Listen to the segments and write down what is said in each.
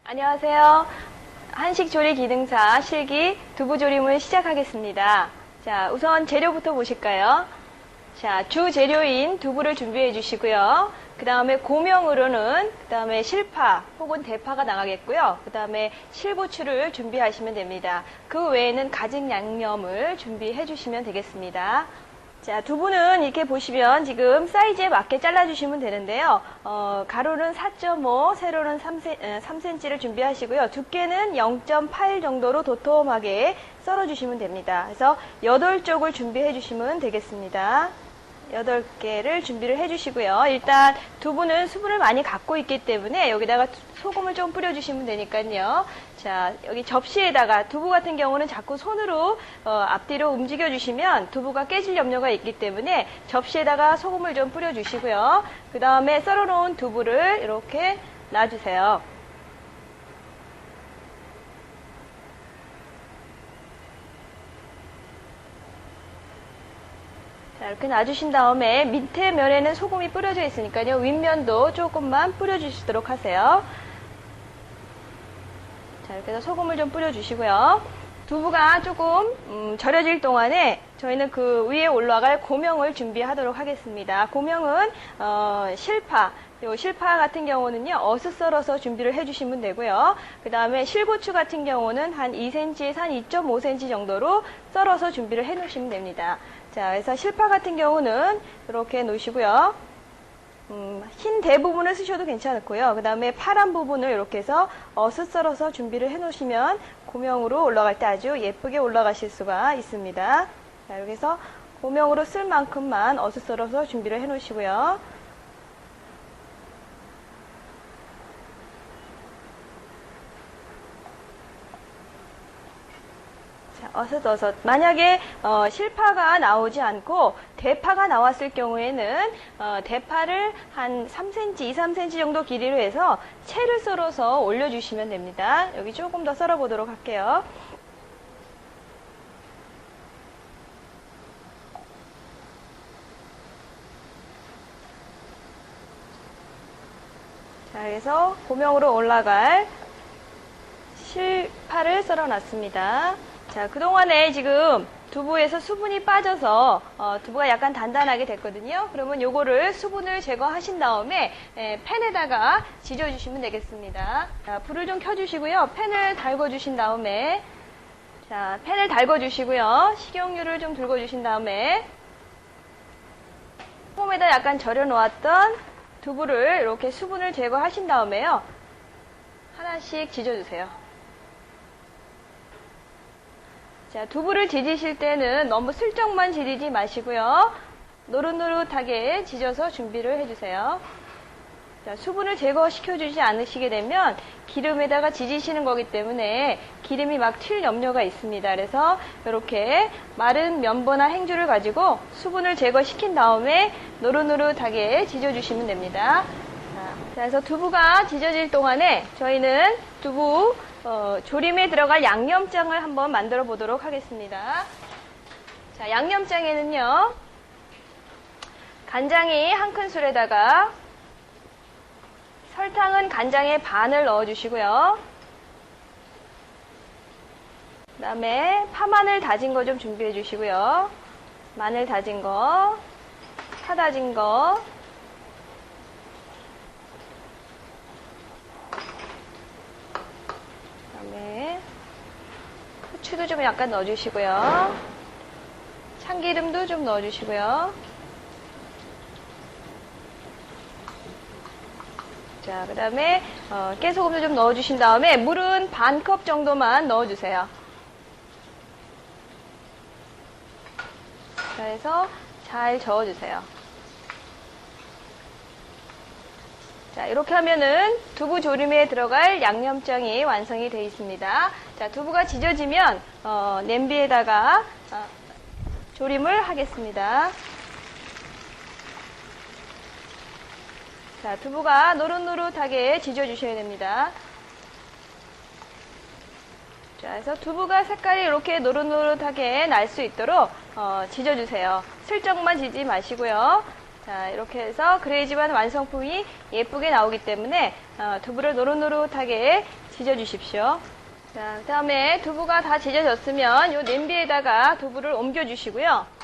안녕하세요. 한식조리 기능사 실기 두부조림을 시작하겠습니다. 자, 우선 재료부터 보실까요? 자, 주 재료인 두부를 준비해 주시고요. 그 다음에 고명으로는 그 다음에 실파 혹은 대파가 나가겠고요. 그 다음에 실고추를 준비하시면 됩니다. 그 외에는 가진 양념을 준비해 주시면 되겠습니다. 자, 두부는 이렇게 보시면 지금 사이즈에 맞게 잘라주시면 되는데요. 가로는 4.5, 세로는 3cm를 준비하시고요. 두께는 0.8 정도로 도톰하게 썰어주시면 됩니다. 그래서 8쪽을 준비해 주시면 되겠습니다. 8개를 준비를 해주시고요. 일단 두부는 수분을 많이 갖고 있기 때문에 여기다가 소금을 좀 뿌려주시면 되니까요. 자, 여기 접시에다가 두부 같은 경우는 자꾸 손으로 앞뒤로 움직여주시면 두부가 깨질 염려가 있기 때문에 접시에다가 소금을 좀 뿌려주시고요. 그 다음에 썰어놓은 두부를 이렇게 놔주세요. 자, 이렇게 놔주신 다음에 밑에 면에는 소금이 뿌려져 있으니까요. 윗면도 조금만 뿌려주시도록 하세요. 자, 이렇게 해서 소금을 좀 뿌려주시고요. 두부가 조금 절여질 동안에 저희는 그 위에 올라갈 고명을 준비하도록 하겠습니다. 고명은 실파, 요 실파 같은 경우는요, 어슷 썰어서 준비를 해주시면 되고요. 그 다음에 실고추 같은 경우는 한 2cm에서 한 2.5cm 정도로 썰어서 준비를 해 놓으시면 됩니다. 자, 그래서 실파 같은 경우는 이렇게 놓으시고요. 흰 대부분을 쓰셔도 괜찮고요. 그 다음에 파란 부분을 이렇게 해서 어슷 썰어서 준비를 해 놓으시면 고명으로 올라갈 때 아주 예쁘게 올라가실 수가 있습니다. 자, 이렇게 해서 고명으로 쓸 만큼만 어슷 썰어서 준비를 해 놓으시고요. 어슷. 만약에 실파가 나오지 않고 대파가 나왔을 경우에는 대파를 한 3cm, 2, 3cm 정도 길이로 해서 채를 썰어서 올려주시면 됩니다. 여기 조금 더 썰어보도록 할게요. 자, 그래서 고명으로 올라갈 실파를 썰어놨습니다. 자, 그동안에 지금 두부에서 수분이 빠져서 두부가 약간 단단하게 됐거든요. 그러면 요거를 수분을 제거하신 다음에 팬에다가 지져주시면 되겠습니다. 자, 불을 좀 켜주시고요. 팬을 달궈주신 다음에 자, 팬을 달궈주시고요. 식용유를 좀 둘궈주신 다음에 소금에다 약간 절여 놓았던 두부를 이렇게 수분을 제거하신 다음에요. 하나씩 지져주세요. 자, 두부를 지지실 때는 너무 슬쩍만 지지지 마시고요. 노릇노릇하게 지져서 준비를 해주세요. 자, 수분을 제거시켜주지 않으시게 되면 기름에다가 지지시는 거기 때문에 기름이 막 튈 염려가 있습니다. 그래서 이렇게 마른 면보나 행주를 가지고 수분을 제거시킨 다음에 노릇노릇하게 지져주시면 됩니다. 자, 그래서 두부가 지져질 동안에 저희는 두부 조림에 들어갈 양념장을 한번 만들어 보도록 하겠습니다. 자, 양념장에는요, 간장이 1큰술에다가 설탕은 간장의 반을 넣어주시고요. 그 다음에 파마늘 다진 거 좀 준비해 주시고요. 마늘 다진 거, 파 다진 거, 후추도 좀 약간 넣어주시고요. 참기름도 좀 넣어주시고요. 자, 그 다음에 깨소금도 좀 넣어주신 다음에 물은 반컵 정도만 넣어주세요. 자, 해서 잘 저어주세요. 자, 이렇게 하면은 두부 조림에 들어갈 양념장이 완성이 되어 있습니다. 자, 두부가 지져지면 냄비에다가 조림을 하겠습니다. 자, 두부가 노릇노릇하게 지져주셔야 됩니다. 자, 그래서 두부가 색깔이 이렇게 노릇노릇하게 날 수 있도록 지져주세요. 슬쩍만 지지 마시고요. 자, 이렇게 해서 그래야지만 완성품이 예쁘게 나오기 때문에 두부를 노릇노릇하게 지져 주십시오. 자, 그 다음에 두부가 다 지져졌으면 이 냄비에다가 두부를 옮겨 주시고요.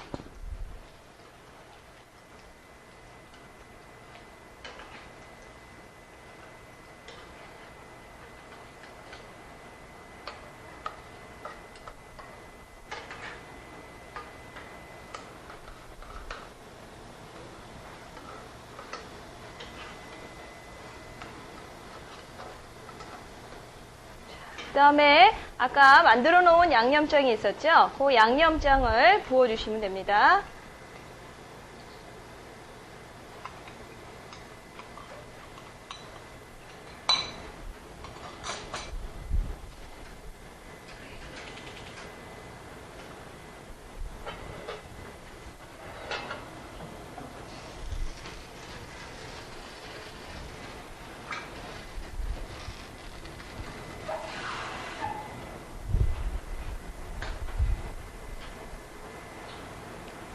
그 다음에 아까 만들어 놓은 양념장이 있었죠? 그 양념장을 부어주시면 됩니다.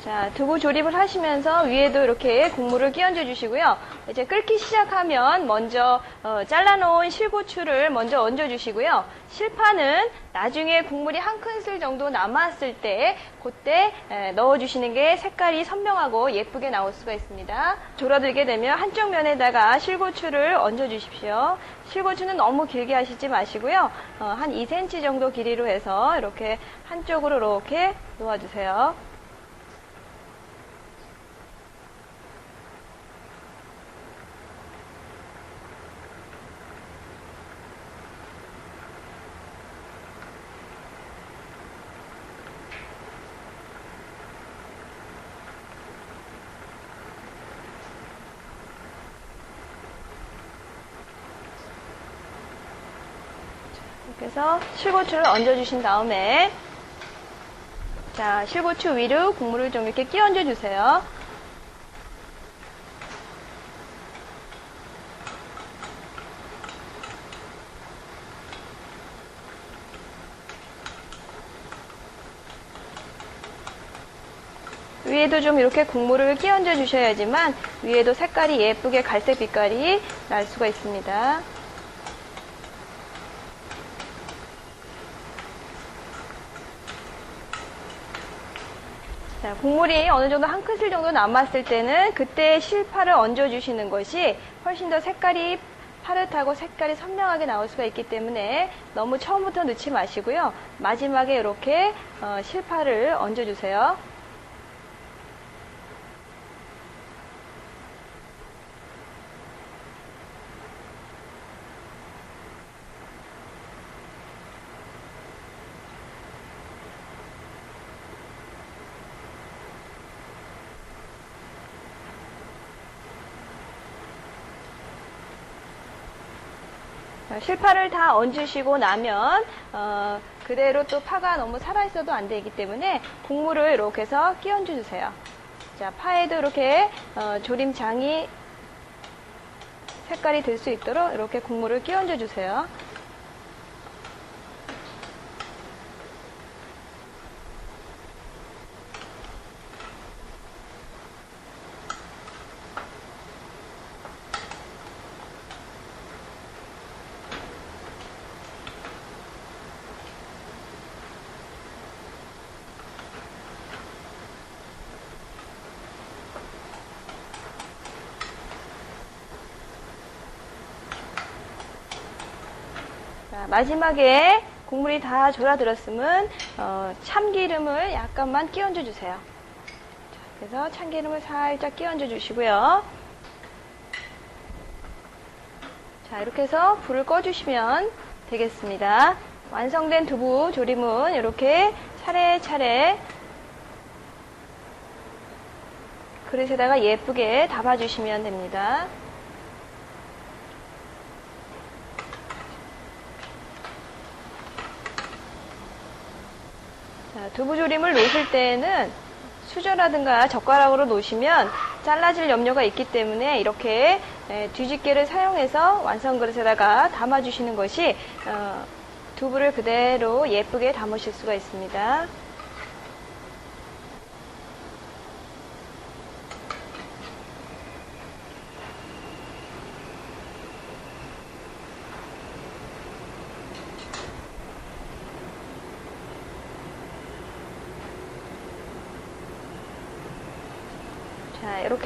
자, 두부 조립을 하시면서 위에도 이렇게 국물을 끼얹어 주시고요. 이제 끓기 시작하면 먼저 잘라놓은 실고추를 먼저 얹어 주시고요. 실파는 나중에 국물이 한 큰술 정도 남았을 때 그때 넣어 주시는 게 색깔이 선명하고 예쁘게 나올 수가 있습니다. 졸아들게 되면 한쪽 면에다가 실고추를 얹어 주십시오. 실고추는 너무 길게 하시지 마시고요. 한 2cm 정도 길이로 해서 이렇게 한쪽으로 이렇게 놓아주세요. 그래서 실고추를 얹어주신 다음에 자, 실고추 위로 국물을 좀 이렇게 끼얹어 주세요. 위에도 좀 이렇게 국물을 끼얹어 주셔야지만 위에도 색깔이 예쁘게 갈색 빛깔이 날 수가 있습니다. 자, 국물이 어느 정도 한 큰술 정도 남았을 때는 그때 실파를 얹어 주시는 것이 훨씬 더 색깔이 파릇하고 색깔이 선명하게 나올 수가 있기 때문에 너무 처음부터 넣지 마시고요. 마지막에 이렇게 실파를 얹어 주세요. 실파를 다 얹으시고 나면 그대로 또 파가 너무 살아있어도 안 되기 때문에 국물을 이렇게 해서 끼얹어 주세요. 자, 파에도 이렇게 조림장이 색깔이 될 수 있도록 이렇게 국물을 끼얹어 주세요. 마지막에 국물이 다 졸아들었으면 참기름을 약간만 끼얹어 주세요. 그래서 참기름을 살짝 끼얹어 주시고요. 자, 이렇게 해서 불을 꺼주시면 되겠습니다. 완성된 두부 조림은 이렇게 차례차례 그릇에다가 예쁘게 담아주시면 됩니다. 자, 두부조림을 놓으실 때는 수저라든가 젓가락으로 놓으시면 잘라질 염려가 있기 때문에 이렇게 뒤집개를 사용해서 완성 그릇에다가 담아주시는 것이 두부를 그대로 예쁘게 담으실 수가 있습니다. 자, 이렇게